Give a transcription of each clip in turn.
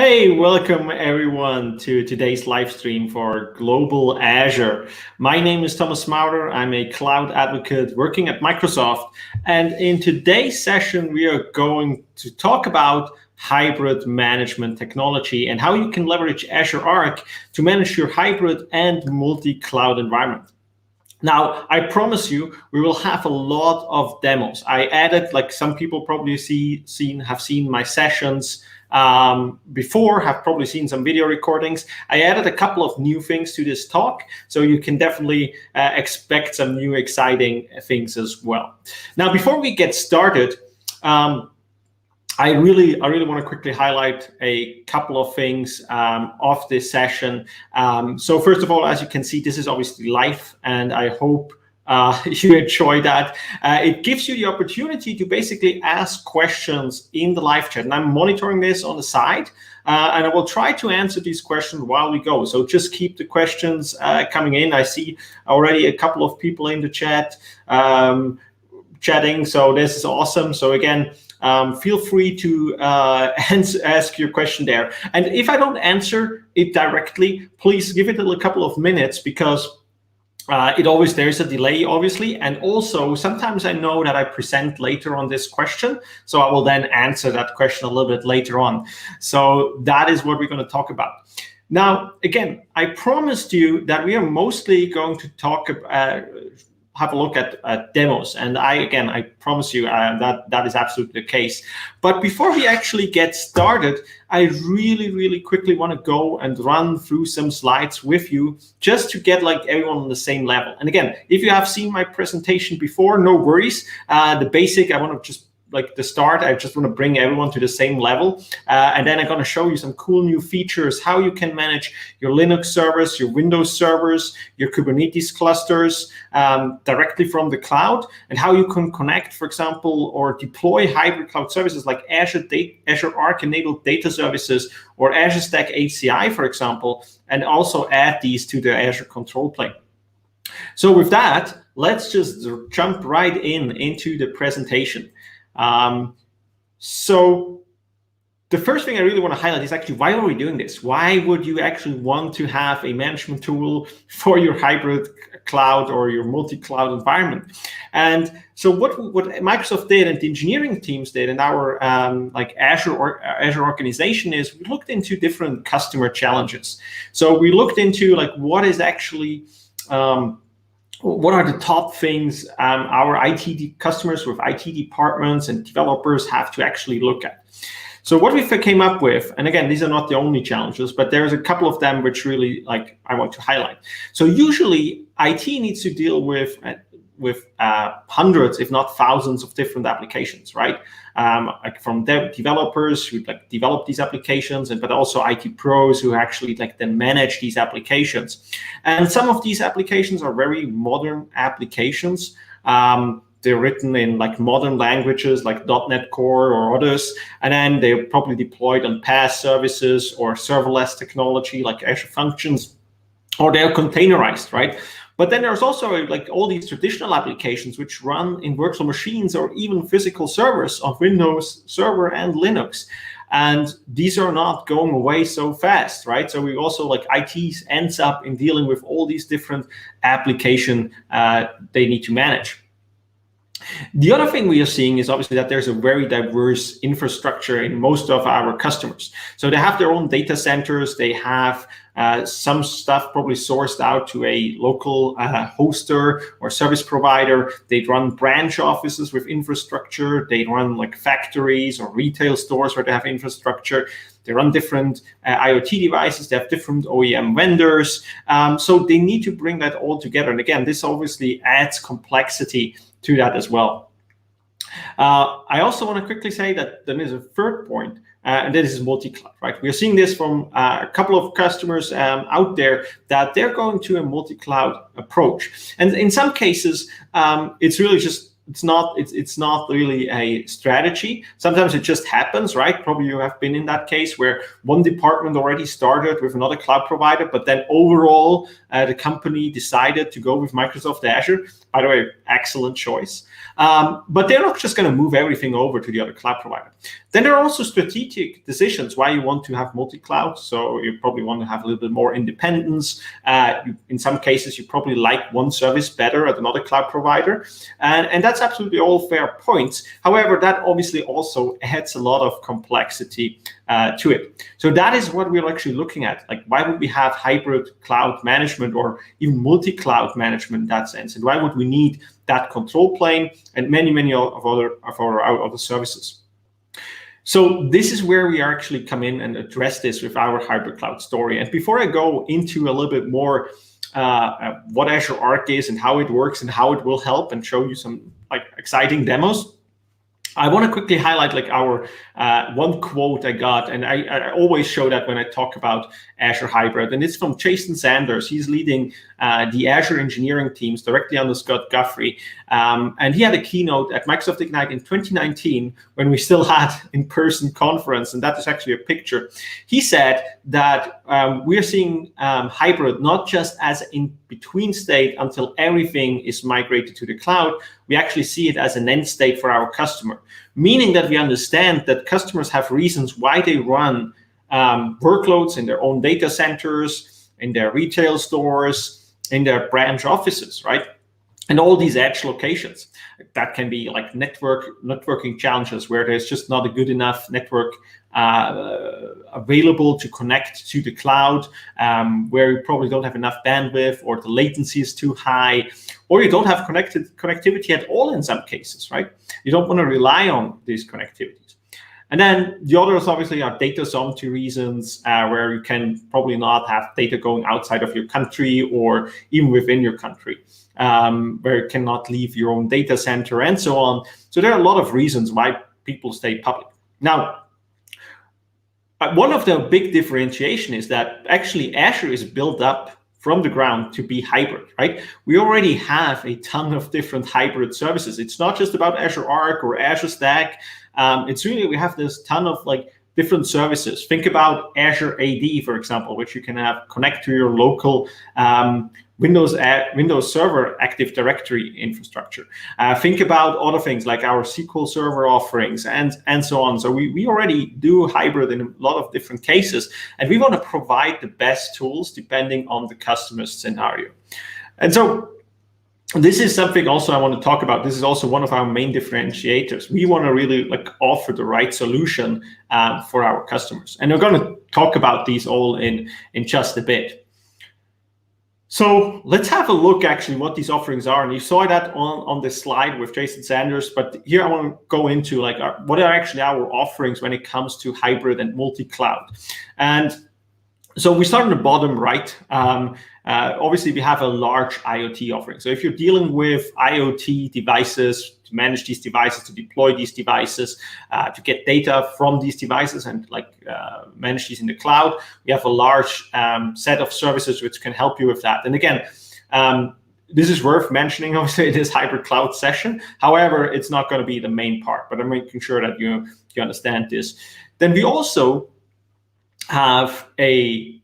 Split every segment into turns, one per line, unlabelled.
Hey, welcome everyone to today's live stream for Global Azure. My name is Thomas Maurer. I'm a cloud advocate working at Microsoft. And in today's session, we are going to talk about hybrid management technology and how you can leverage Azure Arc to manage your hybrid and multi-cloud environment. Now, I promise you, we will have a lot of demos. I added, like some people probably have seen my sessions before, have probably seen some video recordings. I added a couple of new things to this talk, so you can definitely expect some new exciting things as well. Now, before we get started, I really want to quickly highlight a couple of things of this session. So first of all, as you can see, this is obviously live, and I hope you enjoy that. It gives you the opportunity to basically ask questions in the live chat, and I'm monitoring this on the side, and I will try to answer these questions while we go. So just keep the questions coming in. I see already a couple of people in the chat chatting, so this is awesome. So again, feel free to ask your question there. And if I don't answer it directly, please give it a couple of minutes, because there's a delay, obviously. And also, sometimes I know that I present later on this question, so I will then answer that question a little bit later on. So that is what we're going to talk about. Now, again, I promised you that we are mostly going to talk about have a look at demos, and I promise you that is absolutely the case. But before we actually get started, I really quickly want to go and run through some slides with you, just to get like everyone on the same level. And again, if you have seen my presentation before, no worries. The basic, I want to just like the start, I just want to bring everyone to the same level. And then I'm going to show you some cool new features, how you can manage your Linux servers, your Windows servers, your Kubernetes clusters directly from the cloud, and how you can connect, for example, or deploy hybrid cloud services like Azure Arc enabled data services or Azure Stack HCI, for example, and also add these to the Azure control plane. So with that, let's just jump right into the presentation. So the first thing I really want to highlight is actually, why are we doing this? Why would you actually want to have a management tool for your hybrid cloud or your multi-cloud environment? And so what Microsoft did and the engineering teams did in our Azure organization is we looked into different customer challenges. So we looked into like what is actually what are the top things our IT customers with IT departments and developers have to actually look at? So what we came up with, and again, these are not the only challenges, but there's a couple of them which really I want to highlight. So usually IT needs to deal with hundreds, if not thousands, of different applications, right? From developers who develop these applications, but also IT pros who actually then manage these applications. And some of these applications are very modern applications. They're written in modern languages like .NET Core or others, and then they're probably deployed on PaaS services or serverless technology like Azure Functions, or they're containerized, right? But then there's also all these traditional applications which run in virtual machines or even physical servers on Windows Server and Linux. And these are not going away so fast, right? So we also IT ends up in dealing with all these different applications they need to manage. The other thing we are seeing is obviously that there's a very diverse infrastructure in most of our customers. So they have their own data centers. They have some stuff probably sourced out to a local hoster or service provider. They run branch offices with infrastructure. They run factories or retail stores where they have infrastructure. They run different IoT devices. They have different OEM vendors. So they need to bring that all together. And again, this obviously adds complexity to that as well. I also want to quickly say that there is a third point, and that is multi-cloud, right? We're seeing this from a couple of customers out there that they're going to a multi-cloud approach. And in some cases, it's really just it's not really a strategy. Sometimes it just happens, right? Probably you have been in that case where one department already started with another cloud provider, but then overall the company decided to go with Microsoft Azure. By the way, excellent choice. But they're not just going to move everything over to the other cloud provider. Then there are also strategic decisions why you want to have multi-cloud. So you probably want to have a little bit more independence. In some cases, you probably like one service better at another cloud provider. And that's absolutely all fair points. However, that obviously also adds a lot of complexity to it. So that is what we're actually looking at. Like, why would we have hybrid cloud management or even multi-cloud management in that sense? And why would we need that control plane and many of our other services? So this is where we actually come in and address this with our hybrid cloud story. And before I go into a little bit more what Azure Arc is and how it works and how it will help and show you some like exciting demos, I want to quickly highlight like our one quote I got, and I always show that when I talk about Azure Hybrid, and it's from Jason Sanders. He's leading the Azure engineering teams directly under Scott Guthrie, and he had a keynote at Microsoft Ignite in 2019 when we still had in-person conference, and that is actually a picture. He said that we're seeing hybrid not just as an in-between state until everything is migrated to the cloud. We actually see it as an end state for our customer, meaning that we understand that customers have reasons why they run workloads in their own data centers, in their retail stores, in their branch offices, right? And all these edge locations. That can be like networking challenges where there's just not a good enough network available to connect to the cloud, where you probably don't have enough bandwidth, or the latency is too high, or you don't have connectivity at all in some cases, right? You don't want to rely on these connectivities. And then the others obviously are data sovereignty reasons, where you can probably not have data going outside of your country or even within your country, where you cannot leave your own data center and so on. So there are a lot of reasons why people stay public. Now, one of the big differentiation is that actually Azure is built up from the ground to be hybrid, right? We already have a ton of different hybrid services. It's not just about Azure Arc or Azure Stack. It's really, we have this ton of like different services. Think about Azure AD, for example, which you can have connect to your local Windows Server Active Directory infrastructure. Think about other things like our SQL Server offerings and so on. So we already do hybrid in a lot of different cases, and we want to provide the best tools depending on the customer's scenario. And so this is something also I want to talk about. This is also one of our main differentiators. We want to really like offer the right solution for our customers. And we're going to talk about these all in just a bit. So let's have a look actually what these offerings are. And you saw that on this slide with Jason Sanders, but here I want to go into like what are actually our offerings when it comes to hybrid and multi-cloud. And so we start on the bottom right. Obviously, we have a large IoT offering. So if you're dealing with IoT devices, to manage these devices, to deploy these devices, to get data from these devices and like manage these in the cloud, we have a large set of services which can help you with that. And again, this is worth mentioning, obviously, in this hybrid cloud session. However, it's not going to be the main part, but I'm making sure that you understand this. Then we also have a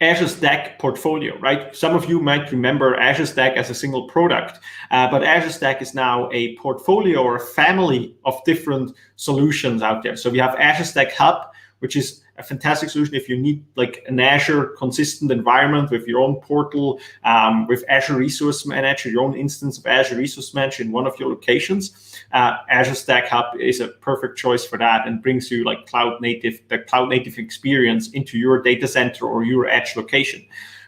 Azure Stack portfolio, right? Some of you might remember Azure Stack as a single product, but Azure Stack is now a portfolio or a family of different solutions out there. So we have Azure Stack Hub, which is a fantastic solution if you need like an Azure consistent environment with your own portal, with Azure Resource Manager, your own instance of Azure Resource Manager in one of your locations. Azure Stack Hub is a perfect choice for that and brings you like the cloud native experience into your data center or your edge location.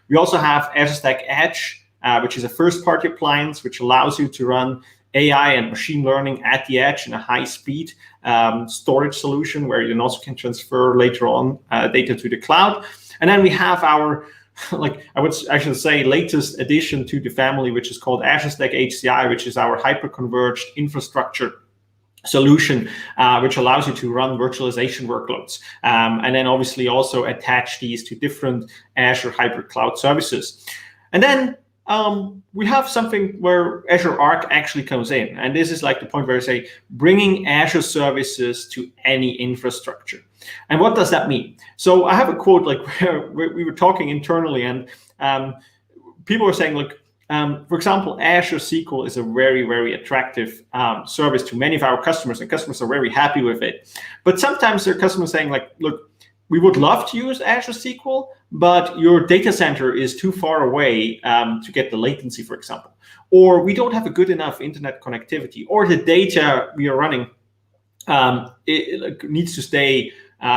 We also have Azure Stack Edge, which is a first-party appliance which allows you to run AI and machine learning at the edge in a high-speed storage solution where you also can transfer later on data to the cloud. And then we have our, like I should say, latest addition to the family, which is called Azure Stack HCI, which is our hyper-converged infrastructure solution, which allows you to run virtualization workloads. And then obviously also attach these to different Azure hybrid cloud services. And then we have something where Azure Arc actually comes in. And this is like the point where I say bringing Azure services to any infrastructure. And what does that mean? So I have a quote like where we were talking internally, and people were saying, look, for example, Azure SQL is a very, very attractive service to many of our customers, and customers are very happy with it. But sometimes there are customers saying, like, look, we would love to use Azure SQL, but your data center is too far away to get the latency, for example. Or we don't have a good enough internet connectivity, or the data we are running it needs to stay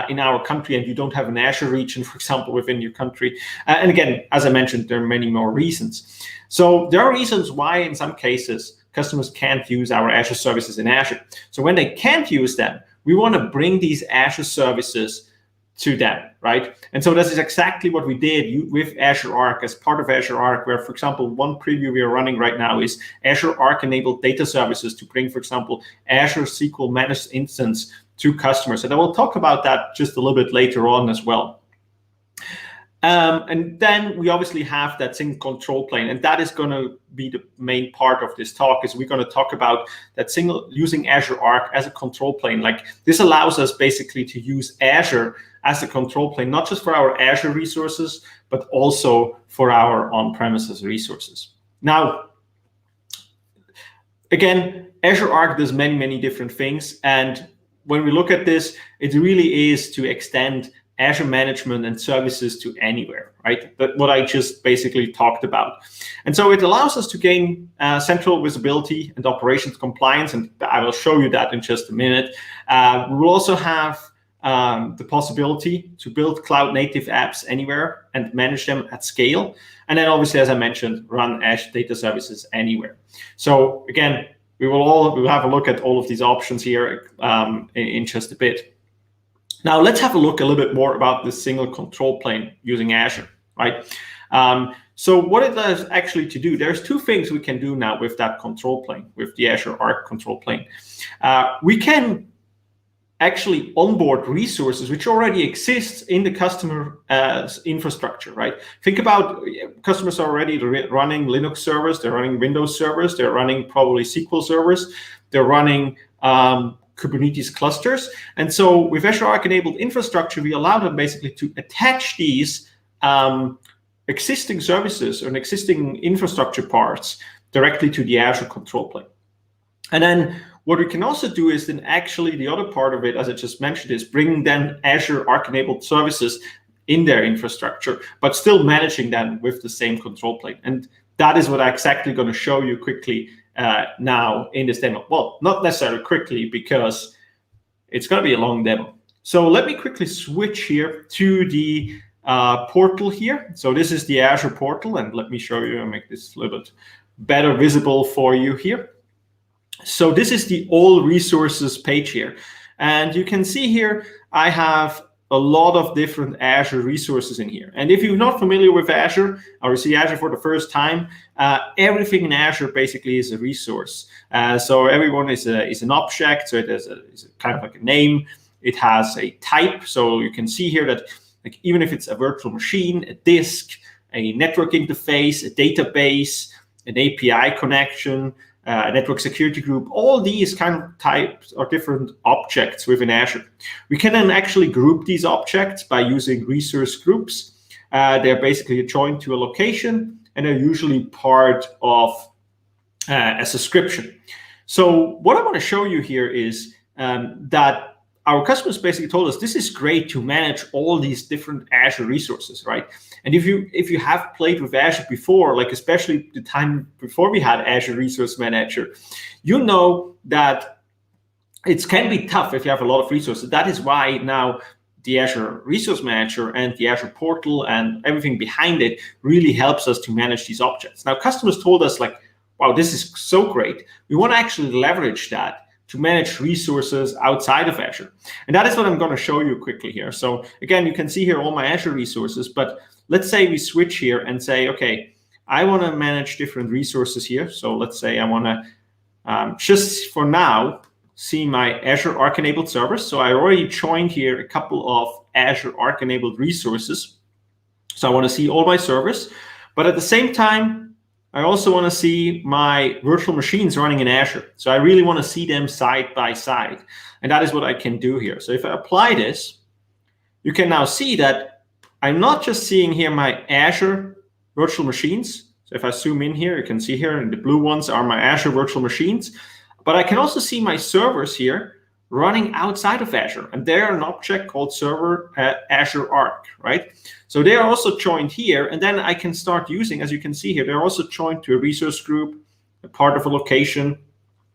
in our country, and you don't have an Azure region, for example, within your country. And again, as I mentioned, there are many more reasons. So there are reasons why in some cases customers can't use our Azure services in Azure. So when they can't use them, we want to bring these Azure services to them, right? And so this is exactly what we did with Azure Arc as part of Azure Arc, where, for example, one preview we are running right now is Azure Arc enabled data services to bring, for example, Azure SQL managed instance to customers. And I will talk about that just a little bit later on as well. And then we obviously have that single control plane, and that is going to be the main part of this talk. Is we're going to talk about that single using Azure Arc as a control plane. Like this allows us basically to use Azure as a control plane, not just for our Azure resources, but also for our on-premises resources. Now, again, Azure Arc does many, many different things, and when we look at this, it really is to extend Azure Management and services to anywhere, right? That's what I just basically talked about. And so it allows us to gain central visibility and operations compliance, and I will show you that in just a minute. We will also have the possibility to build cloud native apps anywhere and manage them at scale. And then obviously, as I mentioned, run Azure data services anywhere. So again, we'll have a look at all of these options here in just a bit. Now let's have a look a little bit more about this single control plane using Azure, right? So what it does actually to do, there's two things we can do now with that control plane, with the Azure Arc control plane. We can actually onboard resources which already exist in the customer infrastructure, right? Think about customers are already running Linux servers, they're running Windows servers, they're running probably SQL servers, they're running Kubernetes clusters. And so with Azure Arc enabled infrastructure, we allow them basically to attach these existing services or existing infrastructure parts directly to the Azure control plane. And then what we can also do is then actually the other part of it, as I just mentioned, is bringing then Azure Arc enabled services in their infrastructure, but still managing them with the same control plane. And that is what I'm exactly going to show you quickly now in this demo. Well, not necessarily quickly because it's going to be a long demo. So let me quickly switch here to the portal here. So this is the Azure portal, and let me show you and make this a little bit better visible for you here. So this is the all resources page here. And you can see here, I have a lot of different Azure resources in here. And if you're not familiar with Azure or see Azure for the first time, everything in Azure basically is a resource. So everyone is an object. So it is a kind of like a name. It has a type. So you can see here that like, even if it's a virtual machine, a disk, a network interface, a database, an API connection, network security group, all these kind of types or different objects within Azure. We can then actually group these objects by using resource groups. They're basically joined to a location, and they're usually part of a subscription. So what I want to show you here is that our customers basically told us this is great to manage all these different Azure resources, right? And if you have played with Azure before, like especially the time before we had Azure Resource Manager, you know that it can be tough if you have a lot of resources. That is why now the Azure Resource Manager and the Azure portal and everything behind it really helps us to manage these objects. Now, customers told us like, wow, this is so great. We want to actually leverage that to manage resources outside of Azure. And that is what I'm going to show you quickly here. So again, you can see here all my Azure resources, but let's say we switch here and say, okay, I want to manage different resources here. So let's say I want to just for now see my Azure Arc enabled servers. So I already joined here a couple of Azure Arc enabled resources. So I want to see all my servers, but at the same time, I also want to see my virtual machines running in Azure. So I really want to see them side by side. And that is what I can do here. So if I apply this, you can now see that I'm not just seeing here my Azure virtual machines. So if I zoom in here, you can see here, and the blue ones are my Azure virtual machines. But I can also see my servers here running outside of Azure. And they're an object called server Azure Arc, right? So they are also joined here. And then I can start using, as you can see here, they're also joined to a resource group, a part of a location,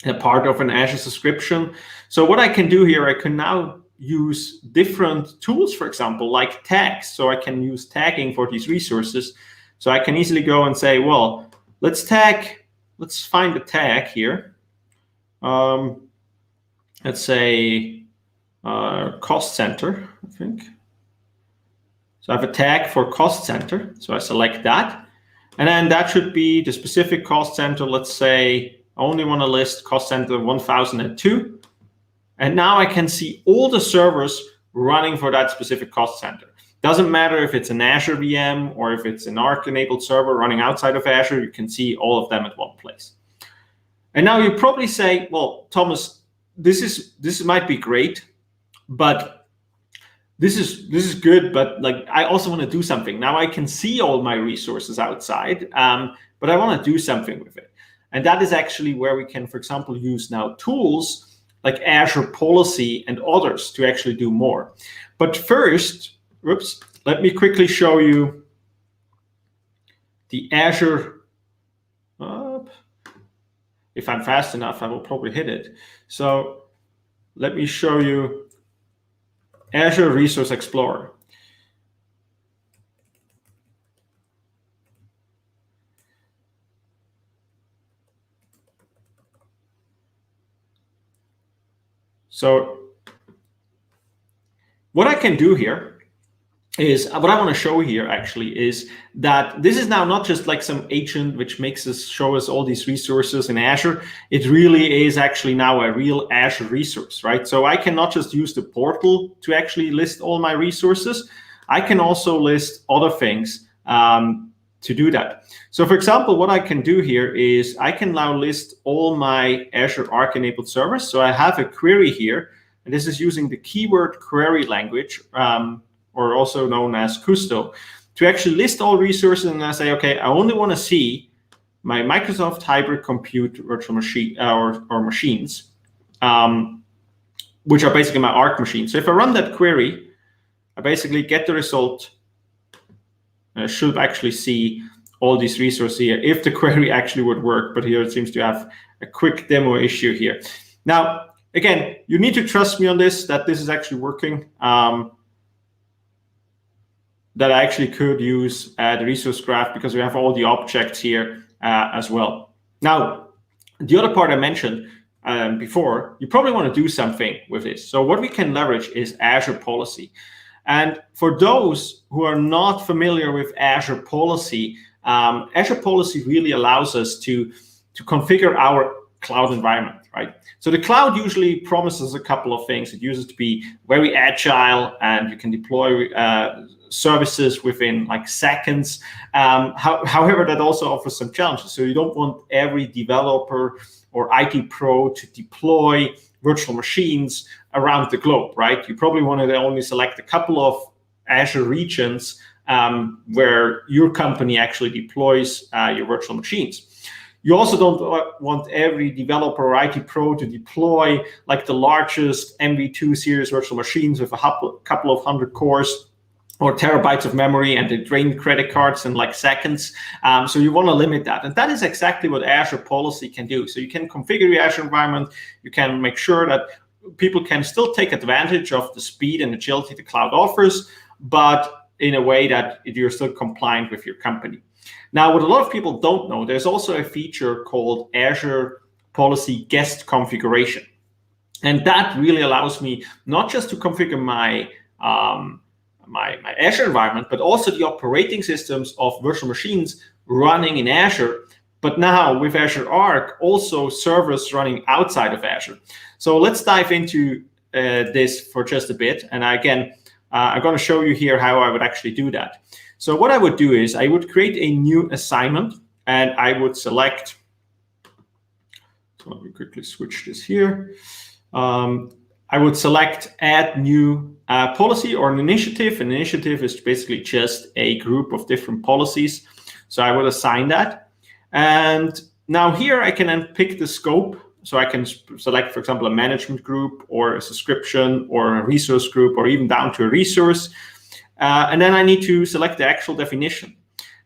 a part of an Azure subscription. So what I can do here, I can now use different tools, for example, like tags. So I can use tagging for these resources. So I can easily go and say, well, let's find a tag here. Let's say cost center, I think. So I have a tag for cost center. So I select that. And then that should be the specific cost center. Let's say I only want to list cost center 1002. And now I can see all the servers running for that specific cost center. Doesn't matter if it's an Azure VM or if it's an Arc-enabled server running outside of Azure, you can see all of them at one place. And now you probably say, well, Thomas, this might be great, but this is good, but like I also want to do something. Now I can see all my resources outside, but I want to do something with it. And that is actually where we can, for example, use now tools like Azure Policy and others to actually do more. But first, let me quickly show you the Azure. If I'm fast enough, I will probably hit it. So let me show you Azure Resource Explorer. So what I can do here is, what I want to show here actually is that this is now not just like some agent which makes us show us all these resources in Azure. It really is actually now a real Azure resource, right? So I can not just use the portal to actually list all my resources. I can also list other things to do that. So for example, what I can do here is I can now list all my Azure Arc enabled servers. So I have a query here, and this is using the keyword query language, or also known as Custo, to actually list all resources. And I say, okay, I only want to see my Microsoft Hybrid Compute virtual machine or machines, which are basically my Arc machines. So if I run that query, I basically get the result. I should actually see all these resources here if the query actually would work. But here it seems to have a quick demo issue here. Now, again, you need to trust me on this, that this is actually working. That I actually could use the resource graph because we have all the objects here as well. Now, the other part I mentioned before, you probably want to do something with this. So what we can leverage is Azure Policy. And for those who are not familiar with Azure Policy, Azure Policy really allows us to configure our cloud environment, right? So the cloud usually promises a couple of things. It uses to be very agile, and you can deploy services within like seconds. However, that also offers some challenges. So you don't want every developer or IT pro to deploy virtual machines around the globe, right? You probably want to only select a couple of Azure regions where your company actually deploys your virtual machines. You also don't want every developer or IT pro to deploy like the largest MV2 series virtual machines with a couple of hundred cores or terabytes of memory, and they drain credit cards in like seconds. So you want to limit that. And that is exactly what Azure Policy can do. So you can configure your Azure environment. You can make sure that people can still take advantage of the speed and agility the cloud offers, but in a way that you're still compliant with your company. Now, what a lot of people don't know, there's also a feature called Azure Policy Guest Configuration. And that really allows me not just to configure my Azure environment, but also the operating systems of virtual machines running in Azure. But now with Azure Arc, also servers running outside of Azure. So let's dive into this for just a bit. And again, I'm going to show you here how I would actually do that. So what I would do is I would create a new assignment. and I would select, so let me quickly switch this here. I would select add new policy or an initiative. An initiative is basically just a group of different policies. So I would assign that. And now here I can then pick the scope. So I can select, for example, a management group or a subscription or a resource group or even down to a resource. And then I need to select the actual definition.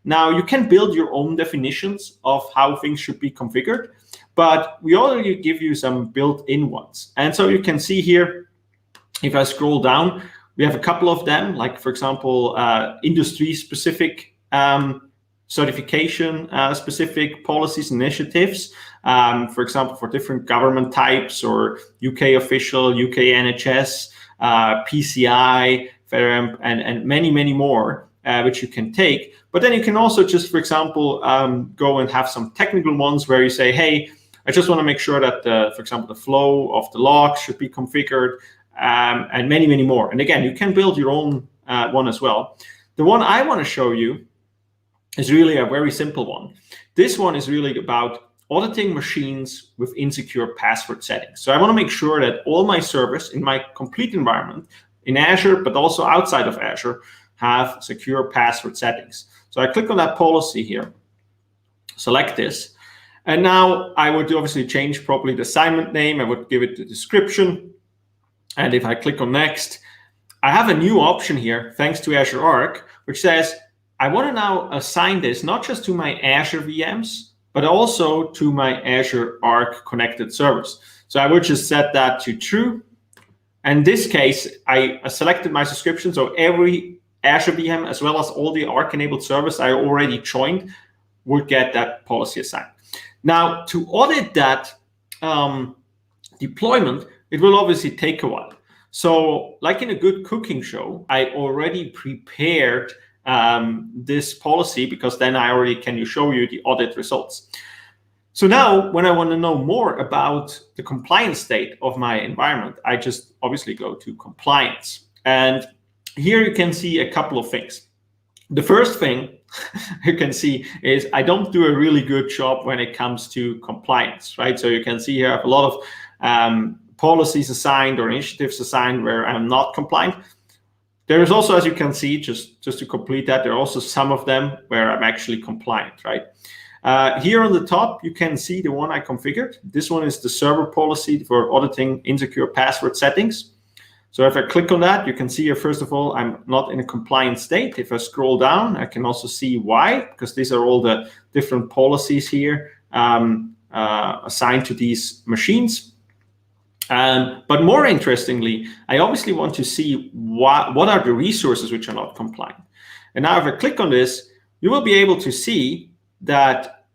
Now you can build your own definitions of how things should be configured, but we already give you some built-in ones. And so you can see here, if I scroll down, we have a couple of them, like for example, industry-specific certification specific policies initiatives, for example, for different government types or UK official, UK NHS, PCI, FedRAMP, and many, many more, which you can take. But then you can also just, for example, go and have some technical ones where you say, hey, I just want to make sure that, for example, the flow of the logs should be configured, and many, many more. And again, you can build your own one as well. The one I want to show you is really a very simple one. This one is really about auditing machines with insecure password settings. So I want to make sure that all my servers in my complete environment, in Azure, but also outside of Azure, have secure password settings. So I click on that policy here, select this, and now I would obviously change properly the assignment name. I would give it the description. And if I click on next, I have a new option here, thanks to Azure Arc, which says, I want to now assign this not just to my Azure VMs, but also to my Azure Arc connected servers. So I would just set that to true. And in this case, I selected my subscription. So every Azure VM, as well as all the Arc enabled servers I already joined, would get that policy assigned. Now, to audit that deployment, it will obviously take a while. So like in a good cooking show, I already prepared this policy, because then I already can show you the audit results. So now when I want to know more about the compliance state of my environment, I just obviously go to compliance. And here you can see a couple of things. The first thing you can see is I don't do a really good job when it comes to compliance, right? So you can see here I have a lot of policies assigned or initiatives assigned where I'm not compliant. There is also, as you can see, just to complete that, there are also some of them where I'm actually compliant, right? Here on the top, you can see the one I configured. This one is the server policy for auditing insecure password settings. So if I click on that, you can see here, first of all, I'm not in a compliant state. If I scroll down, I can also see why, because these are all the different policies here assigned to these machines. But more interestingly, I obviously want to see what are the resources which are not compliant. And now if I click on this, you will be able to see that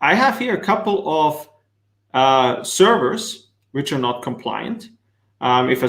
I have here a couple of servers which are not compliant. If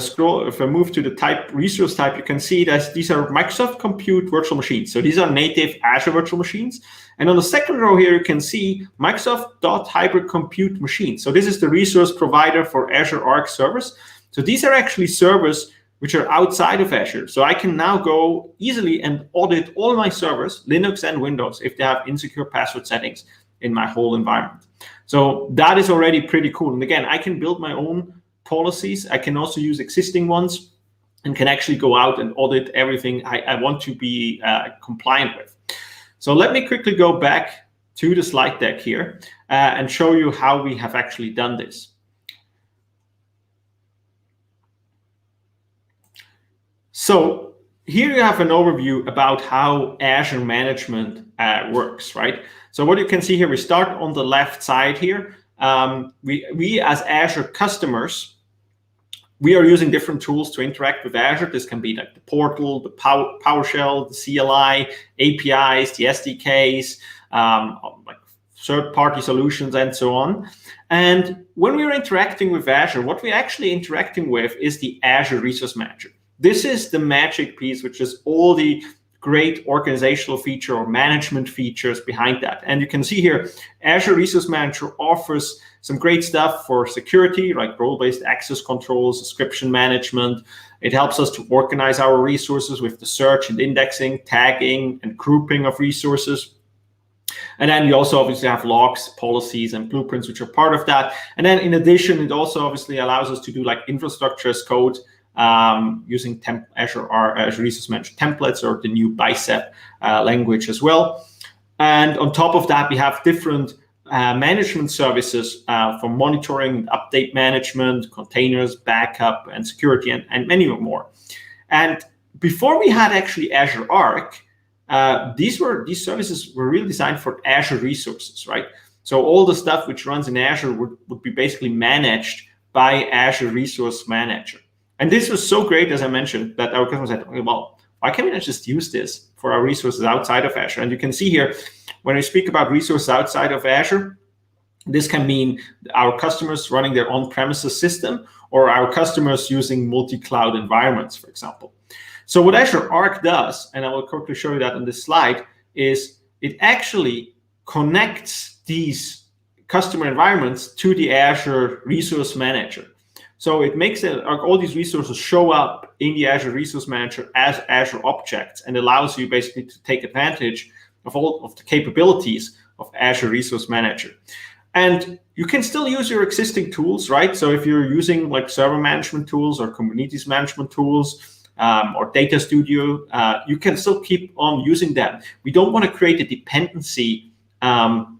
I move to the resource type, you can see that these are Microsoft Compute virtual machines. So these are native Azure virtual machines. And on the second row here, you can see Microsoft Hybrid Compute machines. So this is the resource provider for Azure Arc servers. So these are actually servers which are outside of Azure. So I can now go easily and audit all my servers, Linux and Windows, if they have insecure password settings in my whole environment. So that is already pretty cool. And again, I can build my own policies. I can also use existing ones and can actually go out and audit everything I want to be compliant with. So let me quickly go back to the slide deck here and show you how we have actually done this. So here you have an overview about how Azure Management works, right? So what you can see here, we start on the left side here. We as Azure customers, we are using different tools to interact with Azure. This can be like the portal, the PowerShell, the CLI, APIs, the SDKs, like third-party solutions, and so on. And when we're interacting with Azure, what we're actually interacting with is the Azure Resource Manager. This is the magic piece, which is all the great organizational feature or management features behind that. And you can see here, Azure Resource Manager offers some great stuff for security, like role-based access control, subscription management. It helps us to organize our resources with the search and indexing, tagging, and grouping of resources. And then you also obviously have logs, policies, and blueprints, which are part of that. And then in addition, it also obviously allows us to do like infrastructure as code using Azure Resource Management templates or the new Bicep language as well. And on top of that, we have different management services for monitoring, update management, containers, backup, and security, and many more. And before we had actually Azure Arc, these services were really designed for Azure resources, right? So all the stuff which runs in Azure would be basically managed by Azure Resource Manager. And this was so great, as I mentioned, that our customers said, okay, well, why can't we not just use this for our resources outside of Azure? And you can see here, when we speak about resources outside of Azure, this can mean our customers running their on-premises system or our customers using multi-cloud environments, for example. So what Azure Arc does, and I will quickly show you that on this slide, is it actually connects these customer environments to the Azure Resource Manager. So it makes all these resources show up in the Azure Resource Manager as Azure objects, and allows you basically to take advantage of all of the capabilities of Azure Resource Manager. And you can still use your existing tools, right? So if you're using like server management tools or Kubernetes management tools or Data Studio, you can still keep on using them. We don't want to create a dependency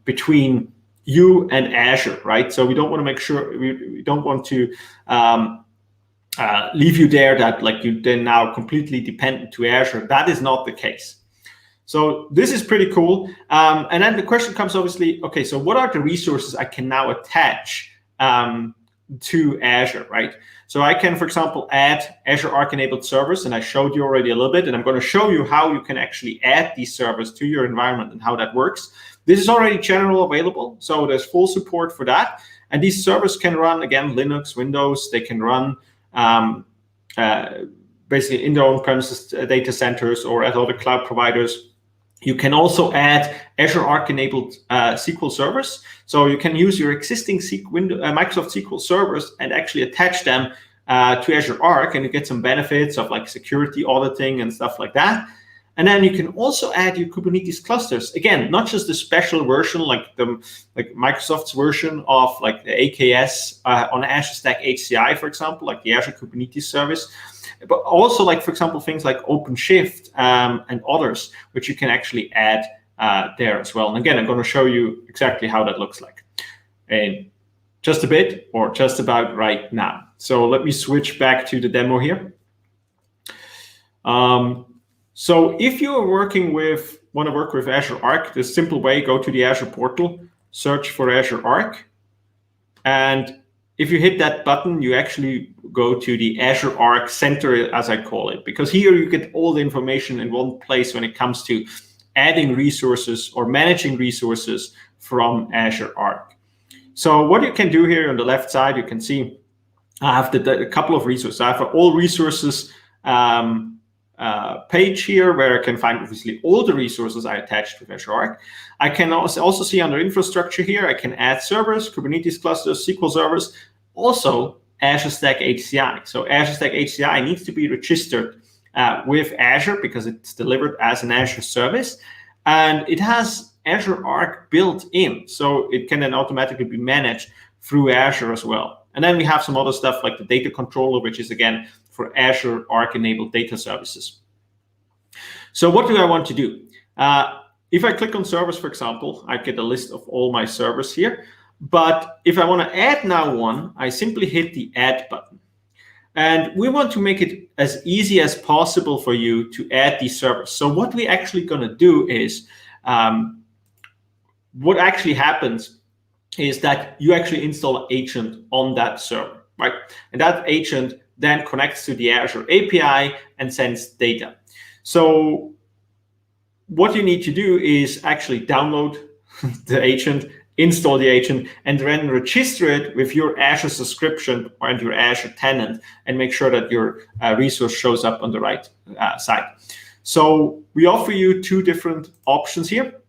between you and Azure, right? So we don't want to make sure, we don't want to leave you there that like you then now completely dependent to Azure. That is not the case. So this is pretty cool. And then the question comes obviously, okay, so what are the resources I can now attach to Azure, right? So I can, for example, add Azure Arc enabled servers, and I showed you already a little bit, and I'm going to show you how you can actually add these servers to your environment and how that works. This is already general available, so there's full support for that. And these servers can run, again, Linux, Windows. They can run basically in their own premises data centers or at other cloud providers. You can also add Azure Arc enabled SQL servers. So you can use your existing Microsoft SQL servers and actually attach them to Azure Arc, and you get some benefits of like security auditing and stuff like that. And then you can also add your Kubernetes clusters. Again, not just the special version like Microsoft's version of like the AKS on Azure Stack HCI, for example, like the Azure Kubernetes service, but also like, for example, things like OpenShift and others, which you can actually add there as well. And again, I'm going to show you exactly how that looks like in just a bit, or just about right now. So let me switch back to the demo here. So if you are want to work with Azure Arc, the simple way, go to the Azure portal, search for Azure Arc. And if you hit that button, you actually go to the Azure Arc Center, as I call it, because here you get all the information in one place when it comes to adding resources or managing resources from Azure Arc. So what you can do here on the left side, you can see I have a couple of resources. I have an all resources page here where I can find obviously all the resources I attached with Azure Arc. I can also see under infrastructure here, I can add servers, Kubernetes clusters, SQL servers, also Azure Stack HCI. So Azure Stack HCI needs to be registered with Azure because it's delivered as an Azure service, and it has Azure Arc built in, so it can then automatically be managed through Azure as well. And then we have some other stuff like the data controller, which is again for Azure Arc enabled data services. So what do I want to do? If I click on servers, for example, I get a list of all my servers here. But if I want to add now one, I simply hit the add button. And we want to make it as easy as possible for you to add these servers. So what we're actually going to do is, what actually happens is that you actually install an agent on that server, right? And that agent then connects to the Azure API and sends data. So what you need to do is actually download the agent, install the agent, and then register it with your Azure subscription and your Azure tenant, and make sure that your resource shows up on the right side. So we offer you two different options here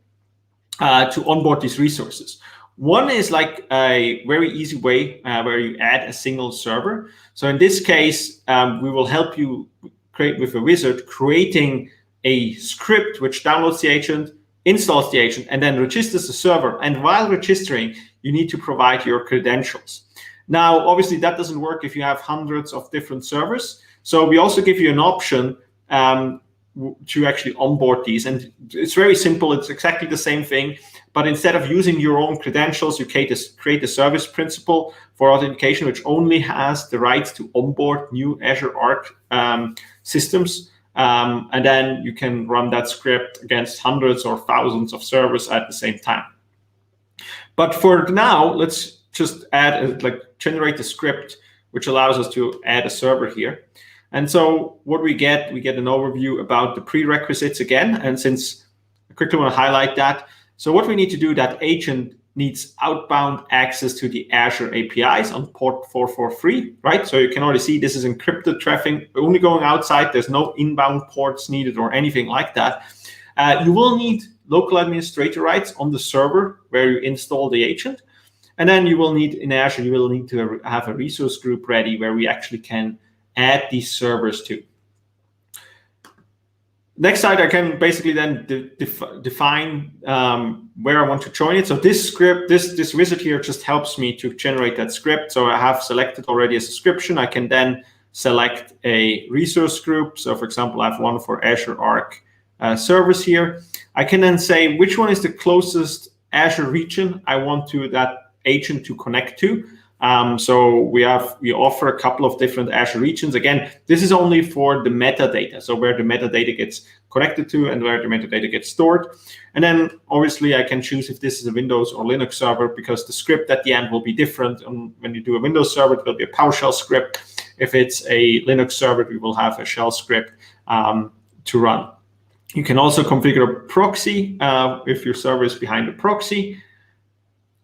to onboard these resources. One is like a very easy way where you add a single server. So in this case, we will help you create with a wizard, creating a script which downloads the agent, installs the agent, and then registers the server. And while registering, you need to provide your credentials. Now, obviously, that doesn't work if you have hundreds of different servers. So we also give you an option to actually onboard these. And it's very simple. It's exactly the same thing. But instead of using your own credentials, you create a service principal for authentication, which only has the rights to onboard new Azure Arc systems. And then you can run that script against hundreds or thousands of servers at the same time. But for now, let's just generate a script which allows us to add a server here. And so what we get an overview about the prerequisites again. And since I quickly want to highlight that, so what we need to do, that agent needs outbound access to the Azure APIs on port 443, right? So you can already see this is encrypted traffic, only going outside. There's no inbound ports needed or anything like that. You will need local administrator rights on the server where you install the agent. And then you will need, in Azure, you will need to have a resource group ready where we actually can add these servers to. Next slide, I can basically then define where I want to join it. So this script, this wizard here just helps me to generate that script. So I have selected already a subscription. I can then select a resource group. So for example, I have one for Azure Arc servers here. I can then say which one is the closest Azure region I want that agent to connect to. So we offer a couple of different Azure regions. Again, this is only for the metadata, so where the metadata gets connected to and where the metadata gets stored. And then obviously I can choose if this is a Windows or Linux server, because the script at the end will be different. When you do a Windows server, it will be a PowerShell script. If it's a Linux server, we will have a shell script to run. You can also configure a proxy if your server is behind a proxy.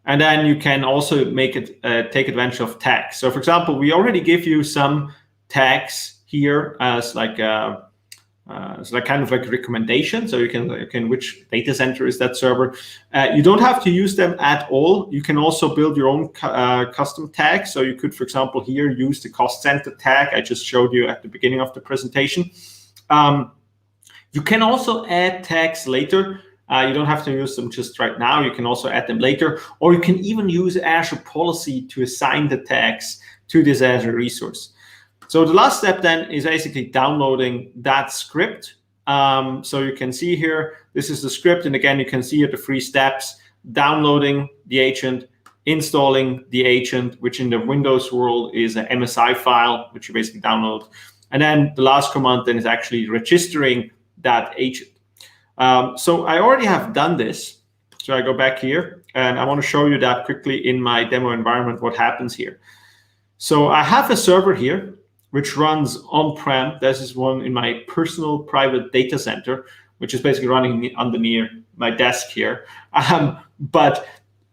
And then you can also make it take advantage of tags. So for example, we already give you some tags here as like kind of like a recommendation. So you can which data center is that server. You don't have to use them at all. You can also build your own custom tags. So you could, for example, here use the cost center tag I just showed you at the beginning of the presentation. You can also add tags later. You don't have to use them just right now. You can also add them later, or you can even use Azure policy to assign the tags to this Azure resource. So the last step then is basically downloading that script. So you can see here, this is the script. And again, you can see here the 3 steps: downloading the agent, installing the agent, which in the Windows world is an MSI file, which you basically download. And then the last command then is actually registering that agent. So I already have done this. So I go back here and I want to show you that quickly in my demo environment, what happens here. So I have a server here, which runs on-prem. This is one in my personal private data center, which is basically running underneath my desk here. But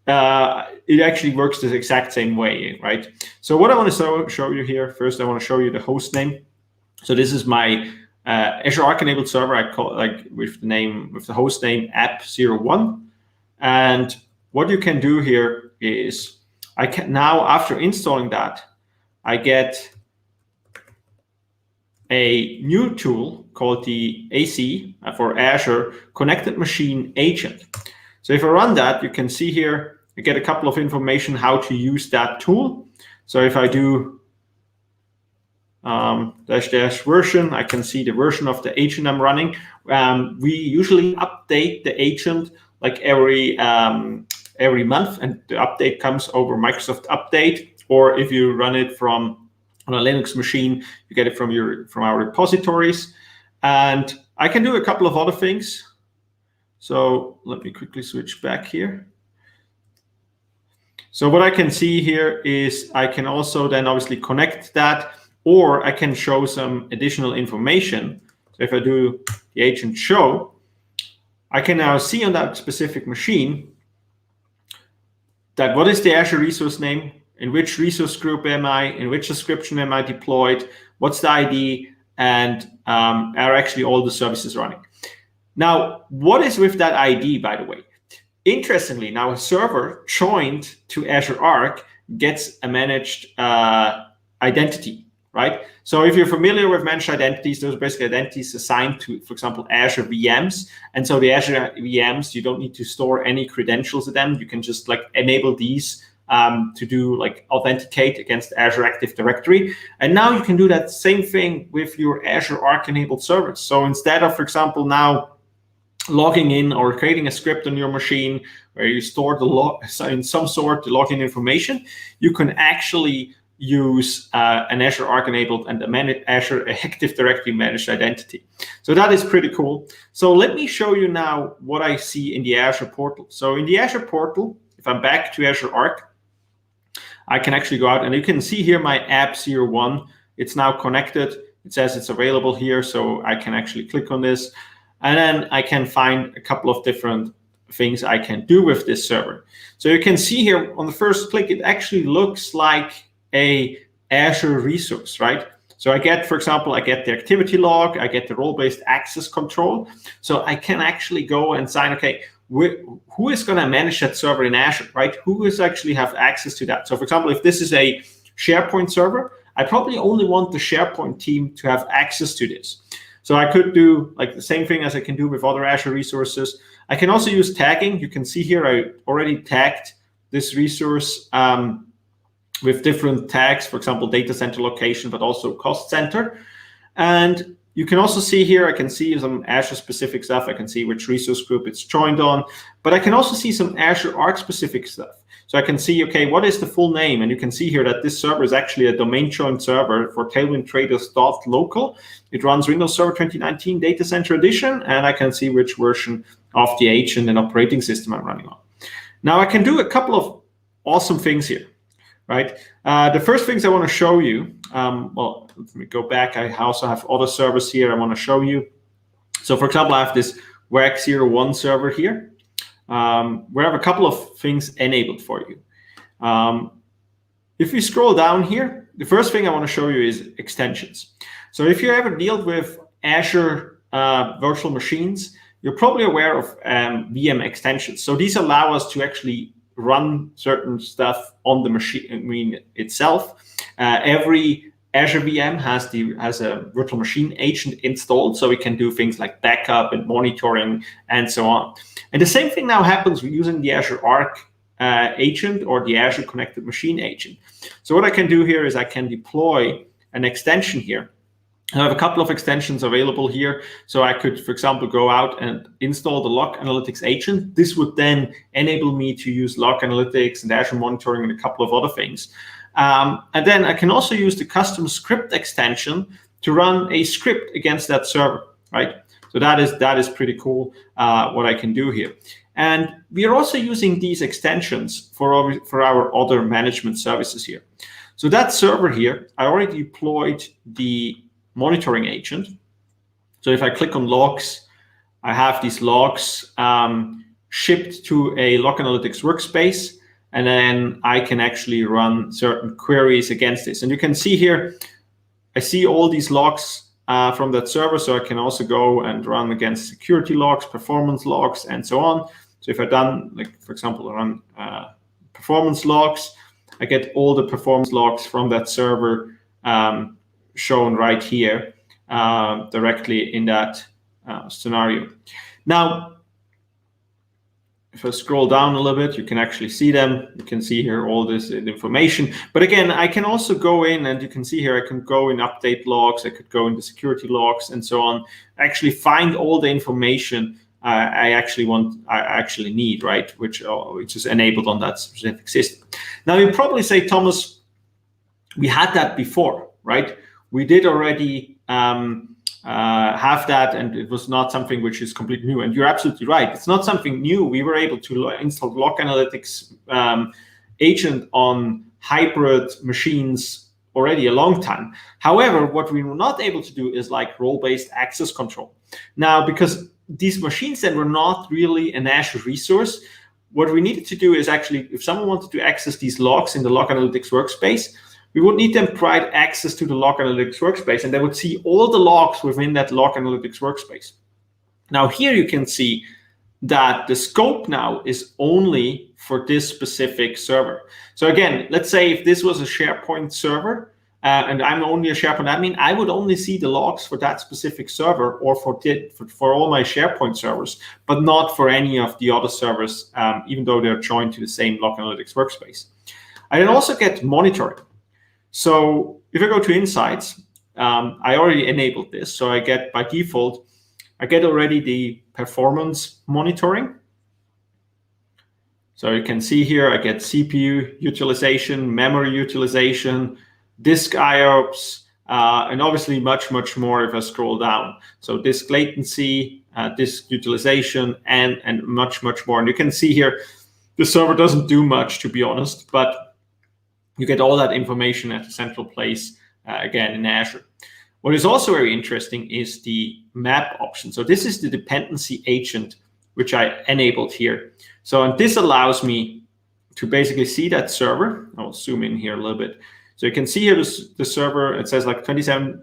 it actually works the exact same way, right? So what I want to show you here, first I want to show you the host name. So this is my Azure Arc enabled server. I call it with the host name app01. And what you can do here is I can now, after installing that, I get a new tool called the AC for Azure Connected Machine Agent. So if I run that, you can see here, you get a couple of information how to use that tool. So if I do -- version, I can see the version of the agent I'm running. We usually update the agent like every month, and the update comes over Microsoft Update. Or if you run it on a Linux machine, you get it from our repositories. And I can do a couple of other things. So let me quickly switch back here. So what I can see here is I can also then obviously connect that, or I can show some additional information. So if I do the agent show, I can now see on that specific machine that what is the Azure resource name, in which resource group am I, in which subscription am I deployed, what's the ID, and are actually all the services running. Now, what is with that ID, by the way? Interestingly, now a server joined to Azure Arc gets a managed identity right? So if you're familiar with managed identities, those are basically identities assigned to, for example, Azure VMs. And so the Azure VMs, you don't need to store any credentials in them. You can just like enable these to do like authenticate against Azure Active Directory. And now you can do that same thing with your Azure Arc enabled servers. So instead of, for example, now logging in or creating a script on your machine where you store in some sort the login information, you can actually use an Azure Arc enabled and Azure Active Directory managed identity. So that is pretty cool. So let me show you now what I see in the Azure portal. So in the Azure portal, if I'm back to Azure Arc, I can actually go out and you can see here my app 01. It's now connected. It says it's available here. So I can actually click on this. And then I can find a couple of different things I can do with this server. So you can see here on the first click, it actually looks like a Azure resource, right? So I get, for example, I get the activity log, I get the role-based access control. So I can actually go and sign, okay, who is going to manage that server in Azure, right? Who is actually have access to that? So for example, if this is a SharePoint server, I probably only want the SharePoint team to have access to this. So I could do like the same thing as I can do with other Azure resources. I can also use tagging. You can see here I already tagged this resource with different tags, for example, data center location, but also cost center. And you can also see here, I can see some Azure specific stuff. I can see which resource group it's joined on, but I can also see some Azure Arc specific stuff. So I can see, okay, what is the full name? And you can see here that this server is actually a domain joined server for tailwindtraders.local. It runs Windows Server 2019 Data Center Edition, and I can see which version of the agent and operating system I'm running on. Now I can do a couple of awesome things here, right? The first things I want to show you, well, let me go back. I also have other servers here I want to show you. So for example, I have this WAG 01 server here. We have a couple of things enabled for you. If you scroll down here, the first thing I want to show you is extensions. So if you ever dealt with Azure virtual machines, you're probably aware of VM extensions. So these allow us to actually run certain stuff on the machine itself. Every Azure VM has a virtual machine agent installed, so we can do things like backup and monitoring and so on. And the same thing now happens using the Azure Arc agent or the Azure Connected Machine agent. So what I can do here is I can deploy an extension here. I have a couple of extensions available here. So I could, for example, go out and install the Log Analytics agent. This would then enable me to use Log Analytics and Azure Monitoring and a couple of other things. And then I can also use the custom script extension to run a script against that server, right? So that is pretty cool what I can do here. And we are also using these extensions for our other management services here. So that server here, I already deployed the monitoring agent. So if I click on logs, I have these logs shipped to a Log Analytics workspace, and then I can actually run certain queries against this. And you can see here, I see all these logs from that server, so I can also go and run against security logs, performance logs, and so on. So if I done, like for example, run performance logs, I get all the performance logs from that server shown right here directly in that scenario. Now, if I scroll down a little bit, you can actually see them. You can see here all this information. But again, I can also go in, and you can see here, I can go in update logs, I could go into security logs and so on, actually find all the information I actually need, right? Which is enabled on that specific system. Now you probably say, Thomas, we had that before, right? We did already have that, and it was not something which is completely new. And you're absolutely right. It's not something new. We were able to install Log Analytics agent on hybrid machines already a long time. However, what we were not able to do is like role-based access control. Now, because these machines then were not really an Azure resource, what we needed to do is actually, if someone wanted to access these logs in the Log Analytics workspace, we would need them to provide access to the Log Analytics workspace, and they would see all the logs within that Log Analytics workspace. Now here you can see that the scope now is only for this specific server. So again, let's say if this was a SharePoint server, and I'm only a SharePoint admin, I would only see the logs for that specific server or for all my SharePoint servers, but not for any of the other servers, even though they're joined to the same log analytics workspace. I then also get monitoring. So if I go to Insights, I already enabled this. So I get, by default, I get already the performance monitoring. So you can see here, I get CPU utilization, memory utilization, disk IOPS, and obviously much more if I scroll down. So disk latency, disk utilization, and much more. And you can see here, the server doesn't do much, to be honest, but you get all that information at a central place, again, in Azure. What is also very interesting is the map option. So this is the dependency agent, which I enabled here. So, and this allows me to basically see that server. I'll zoom in here a little bit. So you can see here the server, it says like 27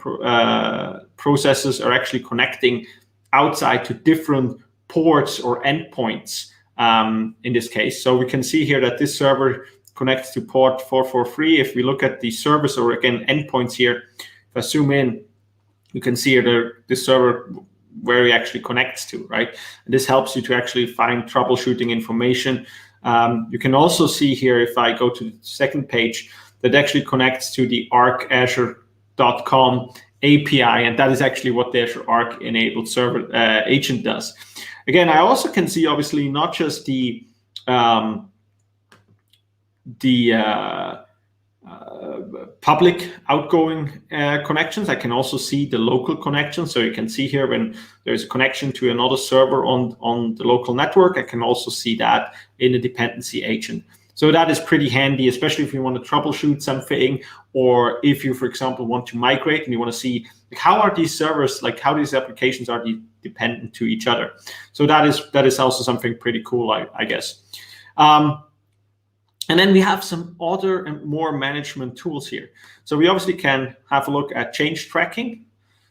processes are actually connecting outside to different ports or endpoints in this case. So we can see here that this server connects to port 443. If we look at the service, or again, endpoints here, if I zoom in, you can see here the server where it actually connects to, right? And this helps you to actually find troubleshooting information. You can also see here, if I go to the second page, that actually connects to the arcazure.com API, and that is actually what the Azure Arc enabled server agent does. Again, I also can see, obviously, not just the public outgoing connections. I can also see the local connections. So you can see here when there's a connection to another server on the local network, I can also see that in the dependency agent. So that is pretty handy, especially if you want to troubleshoot something, or if you, for example, want to migrate and you want to see, like, how are these servers, like how these applications are dependent to each other. So that is also something pretty cool, I guess. And then we have some other and more management tools here. So we obviously can have a look at change tracking.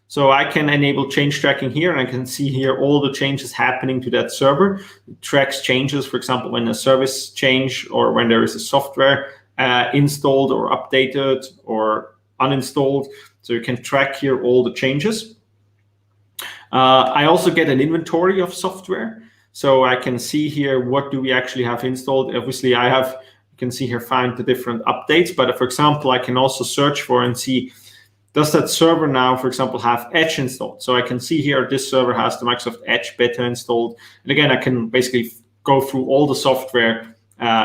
So I can enable change tracking here, and I can see here all the changes happening to that server. It tracks changes, for example, when a service change or when there is a software installed or updated or uninstalled. So you can track here all the changes. I also get an inventory of software. So I can see here, what do we actually have installed? Obviously, you can see here, find the different updates. But for example, I can also search for and see, does that server now, for example, have Edge installed? So I can see here, this server has the Microsoft Edge beta installed. And again, I can basically go through all the software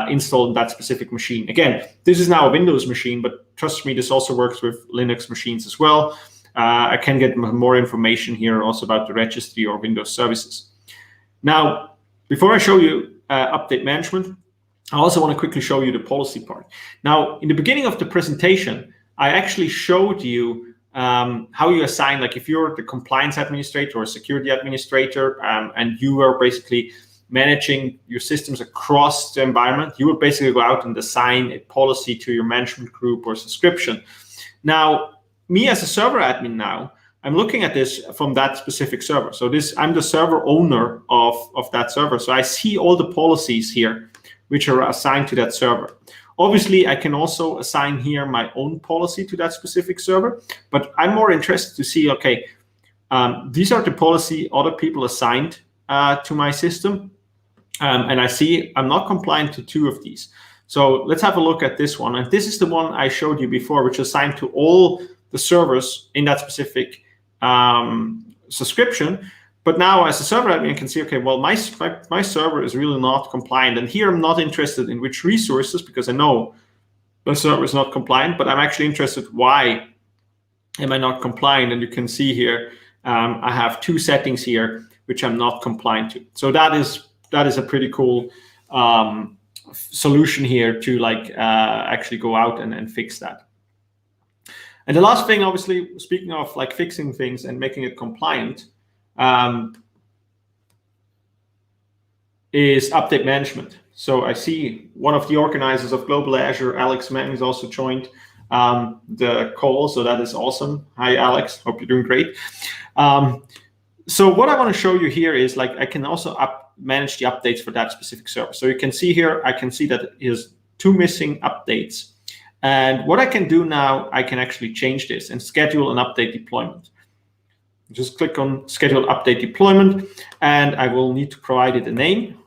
installed in that specific machine. Again, this is now a Windows machine, but trust me, this also works with Linux machines as well. I can get more information here also about the registry or Windows services. Now, before I show you update management, I also want to quickly show you the policy part. Now, in the beginning of the presentation, I actually showed you how you assign, like if you're the compliance administrator or security administrator, and you are basically managing your systems across the environment, you would basically go out and assign a policy to your management group or subscription. Now, me as a server admin now, I'm looking at this from that specific server. So I'm the server owner of that server. So I see all the policies here which are assigned to that server. Obviously, I can also assign here my own policy to that specific server, but I'm more interested to see, okay, these are the policy other people assigned to my system, and I see I'm not compliant to 2 of these. So let's have a look at this one. And this is the one I showed you before, which is assigned to all the servers in that specific subscription. But now as a server admin, I can see, okay, well, my server is really not compliant. And here I'm not interested in which resources, because I know the server is not compliant, but I'm actually interested, why am I not compliant? And you can see here, I have 2 settings here, which I'm not compliant to. So that is a pretty cool solution here to actually go out and fix that. And the last thing, obviously, speaking of like fixing things and making it compliant, is update management. So I see one of the organizers of Global Azure, Alex Mann, has also joined the call. So that is awesome. Hi, Alex. Hope you're doing great. So what I want to show you here is, like, I can also manage the updates for that specific server. So you can see here, I can see that is 2 missing updates And what I can do now, I can actually change this and schedule an update deployment. Just click on schedule update deployment, and I will need to provide it a name.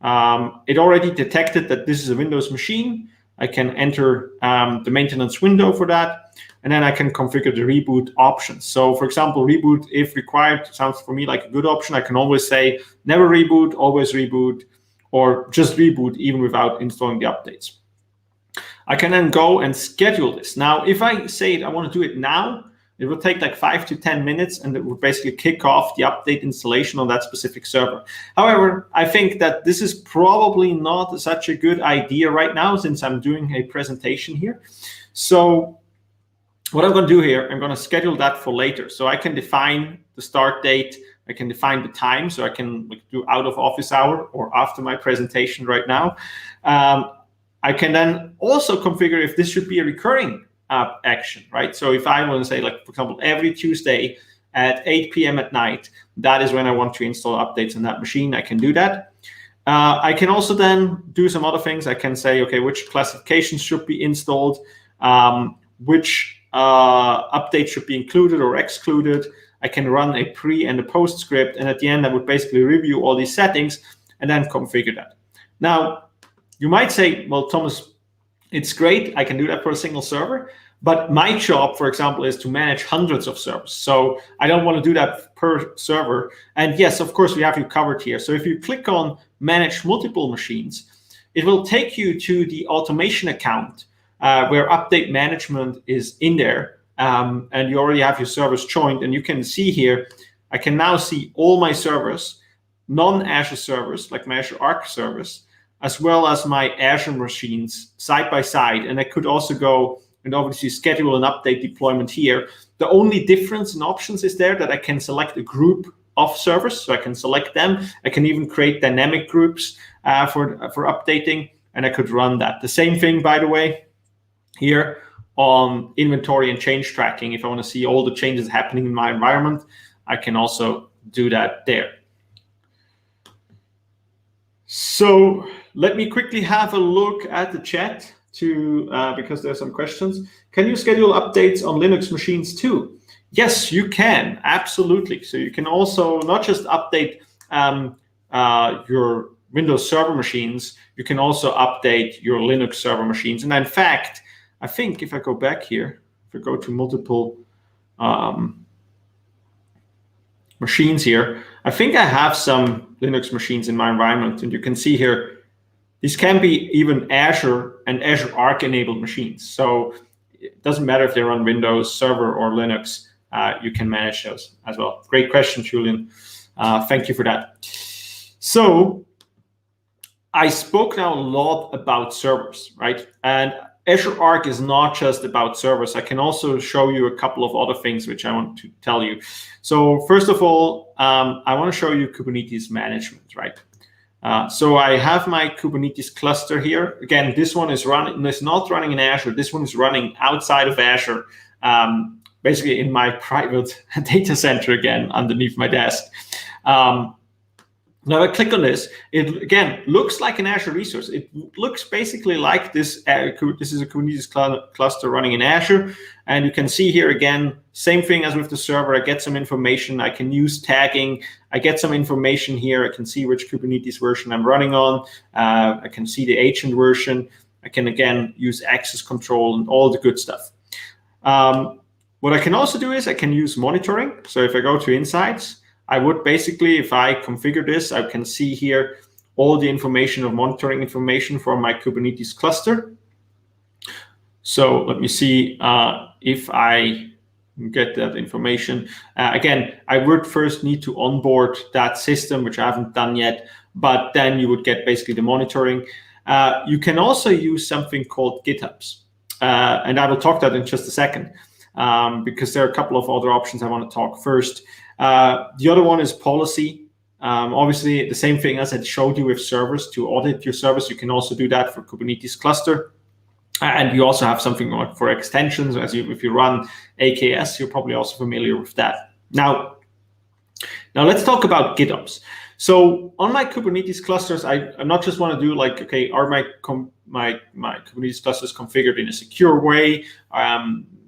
It already detected that this is a Windows machine. I can enter the maintenance window for that, and then I can configure the reboot options. So for example, reboot if required sounds for me like a good option. I can always say never reboot, always reboot, or just reboot even without installing the updates. I can then go and schedule this. Now, if I say I want to do it now, it will take like 5 to 10 minutes, and it will basically kick off the update installation on that specific server. However, I think that this is probably not such a good idea right now, since I'm doing a presentation here. So what I'm going to do here, I'm going to schedule that for later. So I can define the start date, I can define the time, so I can do out of office hour or after my presentation right now. I can then also configure if this should be a recurring action, right? So if I want to say, like, for example, every Tuesday at 8 p.m. at night, that is when I want to install updates on that machine, I can do that. I can also then do some other things. I can say, okay, which classifications should be installed, which updates should be included or excluded. I can run a pre and a post script, and at the end, I would basically review all these settings and then configure that. Now, you might say, well, Thomas, it's great, I can do that for a single server, but my job, for example, is to manage hundreds of servers. So I don't want to do that per server. And yes, of course, we have you covered here. So if you click on Manage Multiple Machines, it will take you to the automation account where Update Management is in there. And you already have your servers joined. And you can see here, I can now see all my servers, non-Azure servers, like my Azure Arc servers, as well as my Azure machines side by side. And I could also go and obviously schedule an update deployment here. The only difference in options is there that I can select a group of servers, so I can select them. I can even create dynamic groups for updating, and I could run that. The same thing, by the way, here on inventory and change tracking. If I want to see all the changes happening in my environment, I can also do that there. So let me quickly have a look at the chat because there are some questions. Can you schedule updates on Linux machines too? Yes, you can, absolutely. So you can also not just update your Windows Server machines, you can also update your Linux server machines. And in fact, I think if I go back here, if I go to multiple machines here, I think I have some Linux machines in my environment, and you can see here, these can be even Azure and Azure Arc enabled machines. So it doesn't matter if they run Windows Server or Linux, you can manage those as well. Great question, Julian. Thank you for that. So I spoke now a lot about servers, right? And Azure Arc is not just about servers. I can also show you a couple of other things which I want to tell you. So first of all, I want to show you Kubernetes management, right? So I have my Kubernetes cluster here. Again, this one is not running in Azure. This one is running outside of Azure, basically in my private data center again, underneath my desk. Now I click on this, it again looks like an Azure resource. It looks basically like this. This is a Kubernetes cluster running in Azure. And you can see here again, same thing as with the server. I get some information. I can use tagging. I get some information here. I can see which Kubernetes version I'm running on. I can see the agent version. I can again use access control and all the good stuff. What I can also do is I can use monitoring. So if I go to Insights, I would basically, if I configure this, I can see here all the information of monitoring information for my Kubernetes cluster. So let me see if I get that information. Again, I would first need to onboard that system, which I haven't done yet, but then you would get basically the monitoring. You can also use something called GitHubs. And I will talk that in just a second because there are a couple of other options I want to talk first. The other one is policy. Obviously, the same thing as I showed you with servers. To audit your servers, you can also do that for Kubernetes cluster. And you also have something like for extensions. If you run AKS, you're probably also familiar with that. Now let's talk about GitOps. So on my Kubernetes clusters, I not just want to do like, okay, are my Kubernetes clusters configured in a secure way?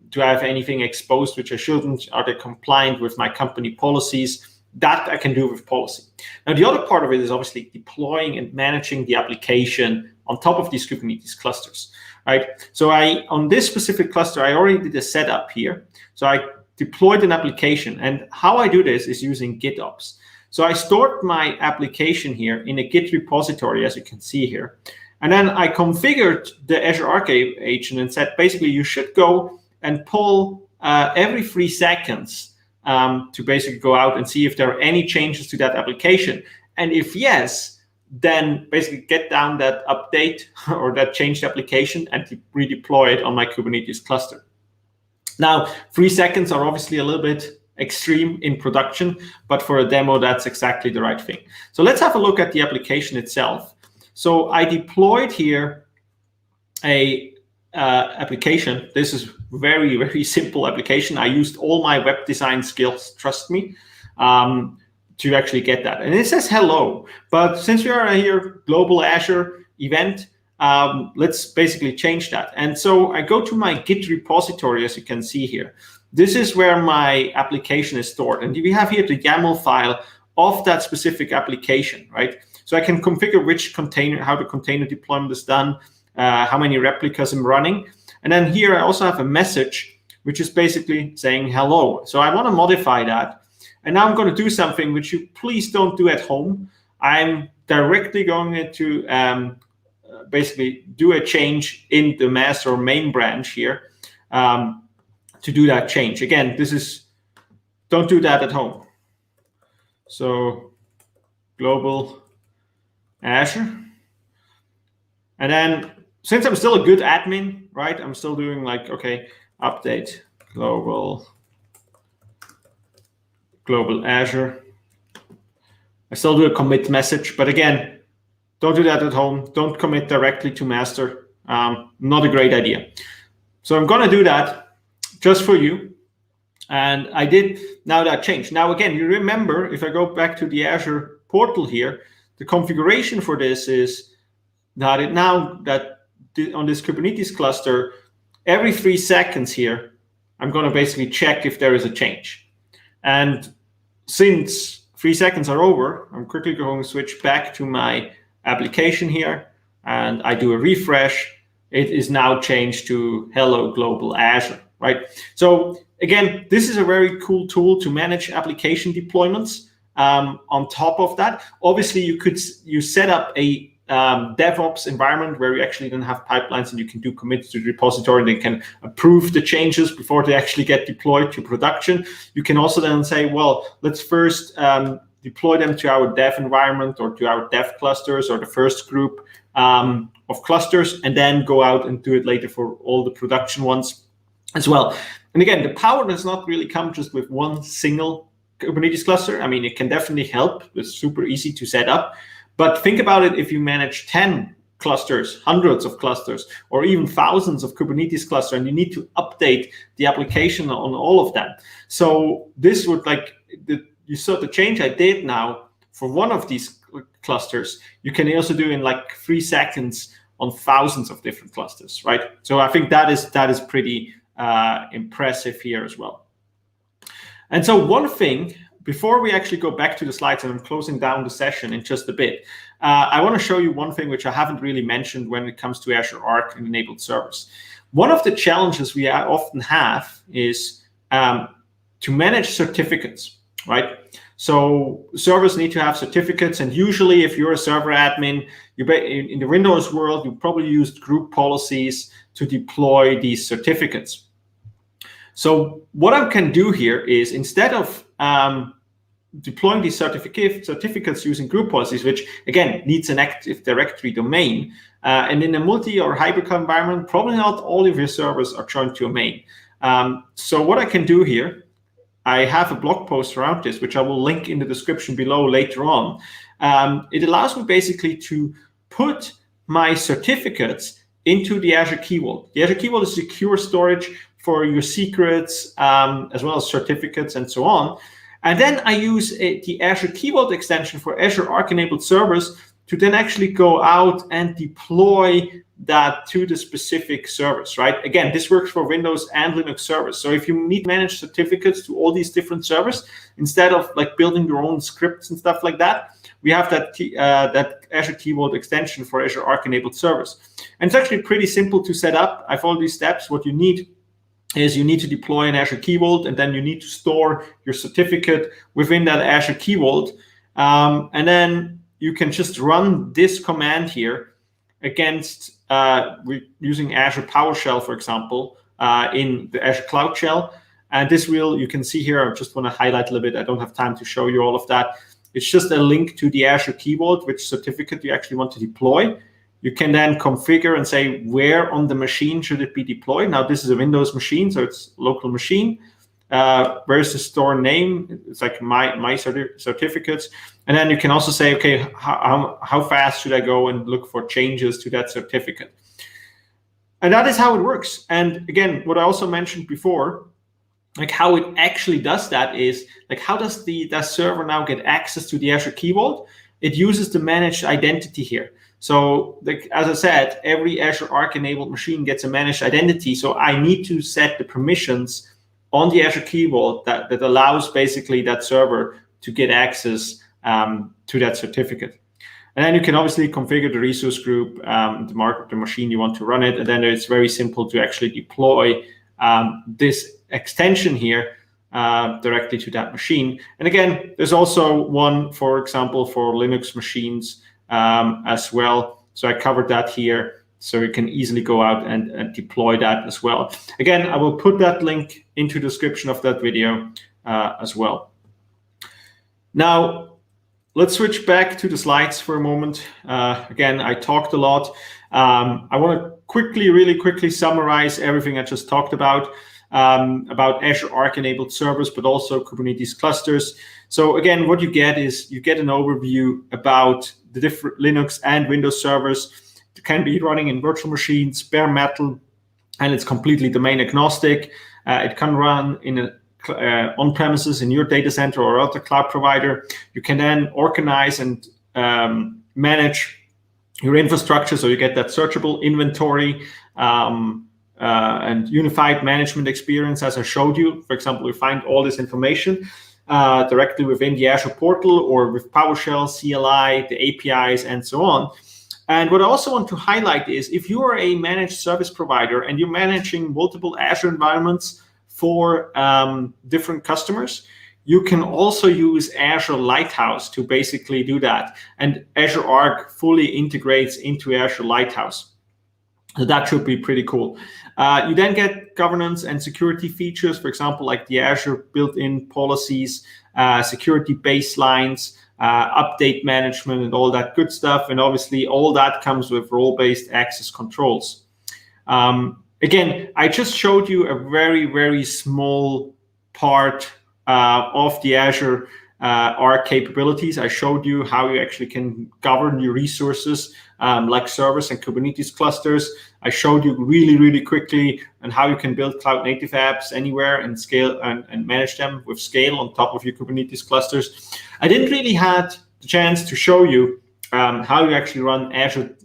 Do I have anything exposed which I shouldn't? Are they compliant with my company policies? That I can do with policy. Now, the other part of it is obviously deploying and managing the application on top of these Kubernetes clusters, right? So on this specific cluster, I already did a setup here. So I deployed an application, and how I do this is using GitOps. So I stored my application here in a Git repository, as you can see here. And then I configured the Azure Arc agent and said, basically, you should go and pull every 3 seconds to basically go out and see if there are any changes to that application. And if yes, then basically get down that update or that changed application and redeploy it on my Kubernetes cluster. Now, 3 seconds are obviously a little bit extreme in production, but for a demo, that's exactly the right thing. So let's have a look at the application itself. So I deployed here a application. This is very, very simple application. I used all my web design skills, trust me, to actually get that. And it says hello, but since we are here, global Azure event, let's basically change that. And so I go to my Git repository, as you can see here. This is where my application is stored. And we have here the YAML file of that specific application, right? So I can configure which container, how the container deployment is done, how many replicas I'm running. And then here I also have a message, which is basically saying hello. So I want to modify that. And now I'm going to do something which you please don't do at home. I'm directly going to basically do a change in the master or main branch here to do that change. Again, don't do that at home. So global Azure. And then since I'm still a good admin, right, I'm still doing like, okay, update global Azure. I still do a commit message, but again, don't do that at home. Don't commit directly to master. Not a great idea. So I'm going to do that just for you. And I did now that change. Now, again, you remember, if I go back to the Azure portal here, the configuration for this is that on this Kubernetes cluster, every 3 seconds here, I'm going to basically check if there is a change. And since 3 seconds are over, I'm quickly going to switch back to my application here, and I do a refresh. It is now changed to Hello Global Azure, right? So again, this is a very cool tool to manage application deployments. On top of that, obviously you set up a DevOps environment where you actually then have pipelines and you can do commits to the repository. They can approve the changes before they actually get deployed to production. You can also then say, well, let's first deploy them to our dev environment or to our dev clusters or the first group of clusters, and then go out and do it later for all the production ones as well. And again, the power does not really come just with one single Kubernetes cluster. I mean, it can definitely help. It's super easy to set up. But think about it if you manage 10 clusters, hundreds of clusters, or even thousands of Kubernetes clusters, and you need to update the application on all of them. So this would you saw the change I did now for one of these clusters, you can also do in like 3 seconds on thousands of different clusters, right? So I think that is pretty impressive here as well. And so one thing, before we actually go back to the slides, and I'm closing down the session in just a bit, I want to show you one thing which I haven't really mentioned when it comes to Azure Arc and enabled servers. One of the challenges we often have is to manage certificates, right? So servers need to have certificates, and usually if you're a server admin, in the Windows world, you probably used group policies to deploy these certificates. So what I can do here is, instead of deploying these certificates using group policies, which again needs an Active Directory domain, and in a multi or hybrid environment, probably not all of your servers are joined to a main. So what I can do here, I have a blog post around this, which I will link in the description below later on. It allows me basically to put my certificates into the Azure Key Vault. The Azure Key Vault is secure storage for your secrets, as well as certificates and so on. And then I use the Azure Key Vault extension for Azure Arc enabled servers to then actually go out and deploy that to the specific servers, right? Again, this works for Windows and Linux servers. So if you need to manage certificates to all these different servers, instead of like building your own scripts and stuff like that, we have that Azure Key Vault extension for Azure Arc enabled servers. And it's actually pretty simple to set up. I follow these steps. What you need is you need to deploy an Azure Key Vault, and then you need to store your certificate within that Azure Key Vault. And then you can just run this command here against using Azure PowerShell, for example, in the Azure Cloud Shell. And this will, you can see here, I just want to highlight a little bit. I don't have time to show you all of that. It's just a link to the Azure Key Vault, which certificate you actually want to deploy. You can then configure and say where on the machine should it be deployed. Now, this is a Windows machine, so it's local machine. Where's the store name? It's like my certificates. And then you can also say, okay, how fast should I go and look for changes to that certificate? And that is how it works. And again, what I also mentioned before, like how it actually does that is, like how does that server now get access to the Azure Key Vault? It uses the managed identity here. So like, as I said, every Azure Arc enabled machine gets a managed identity. So I need to set the permissions on the Azure Key Vault that allows basically that server to get access to that certificate. And then you can obviously configure the resource group, the machine you want to run it. And then it's very simple to actually deploy this extension here directly to that machine. And again, there's also one, for example, for Linux machines as well. So I covered that here, so you can easily go out and deploy that as well. Again, I will put that link into the description of that video as well. Now, let's switch back to the slides for a moment. Again, I talked a lot. I want to really quickly summarize everything I just talked about Azure Arc enabled servers, but also Kubernetes clusters. So again, what you get is you get an overview about the different Linux and Windows servers. It can be running in virtual machines, bare metal, and it's completely domain agnostic. It can run in on-premises in your data center or other cloud provider. You can then organize and manage your infrastructure, so you get that searchable inventory and unified management experience, as I showed you. For example, we find all this information directly within the Azure portal or with PowerShell, CLI, the APIs, and so on. And what I also want to highlight is if you are a managed service provider and you're managing multiple Azure environments for different customers, you can also use Azure Lighthouse to basically do that. And Azure Arc fully integrates into Azure Lighthouse. So that should be pretty cool. You then get governance and security features, for example, like the Azure built-in policies, security baselines, update management, and all that good stuff. And obviously, all that comes with role-based access controls. Again, I just showed you a very, very small part of the Azure Arc capabilities. I showed you how you actually can govern your resources like servers and Kubernetes clusters. I showed you really, really quickly on how you can build cloud native apps anywhere and scale and manage them with scale on top of your Kubernetes clusters. I didn't really have the chance to show you how you actually run Azure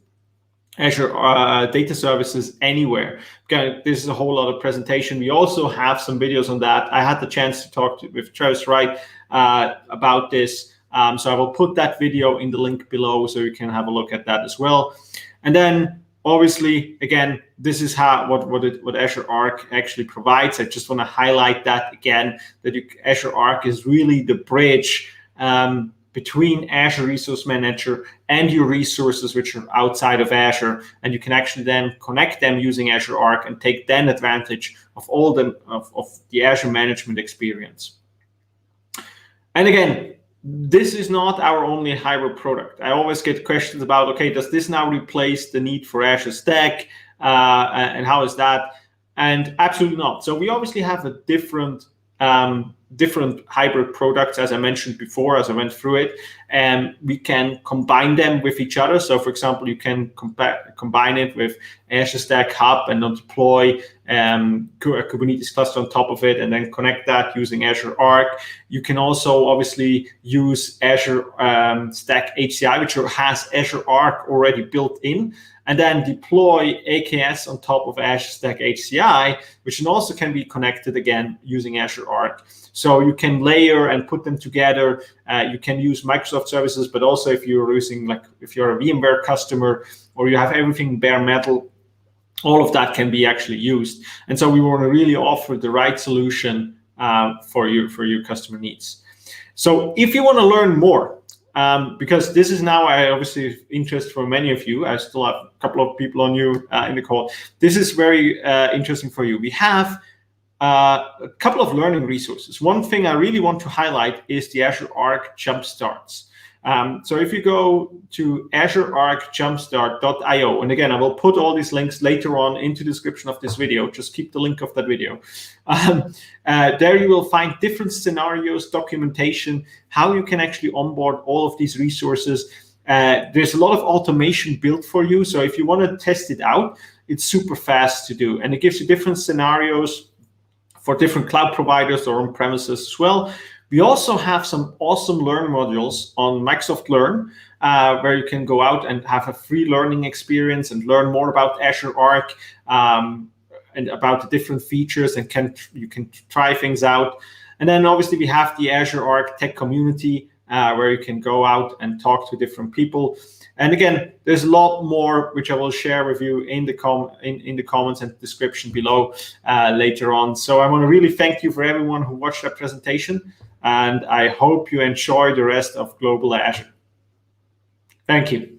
data services anywhere. Okay, this is a whole lot of presentation. We also have some videos on that. I had the chance to talk with Travis Wright about this. So I will put that video in the link below so you can have a look at that as well. And then obviously, again, this is what Azure Arc actually provides. I just want to highlight that again, that Azure Arc is really the bridge between Azure Resource Manager and your resources which are outside of Azure, and you can actually then connect them using Azure Arc and take then advantage of all of the Azure management experience. And again, this is not our only hybrid product. I always get questions about, okay, does this now replace the need for Azure Stack, and how is that? And absolutely not. So we obviously have a different different hybrid products, as I mentioned before, as I went through it, and we can combine them with each other. So for example, you can combine it with Azure Stack Hub and then deploy a Kubernetes cluster on top of it, and then connect that using Azure Arc. You can also obviously use Azure Stack HCI, which has Azure Arc already built in, and then deploy AKS on top of Azure Stack HCI, which also can be connected again using Azure Arc. So you can layer and put them together. You can use Microsoft services, but also if you're using, like, if you're a VMware customer or you have everything bare metal, all of that can be actually used. And so we want to really offer the right solution for your customer needs. So if you want to learn more, because this is now obviously interest for many of you. I still have a couple of people on you in the call. This is very interesting for you. We have a couple of learning resources. One thing I really want to highlight is the Azure Arc Jumpstarts. So if you go to azurearcjumpstart.io, and again, I will put all these links later on into the description of this video. Just keep the link of that video. There you will find different scenarios, documentation, how you can actually onboard all of these resources. There's a lot of automation built for you. So if you want to test it out, it's super fast to do. And it gives you different scenarios for different cloud providers or on premises as well. We also have some awesome Learn modules on Microsoft Learn, where you can go out and have a free learning experience and learn more about Azure Arc and about the different features, and you can try things out. And then obviously we have the Azure Arc Tech Community, where you can go out and talk to different people. And again, there's a lot more which I will share with you in the comments and description below later on. So I want to really thank you for everyone who watched that presentation, and I hope you enjoy the rest of Global Azure. Thank you.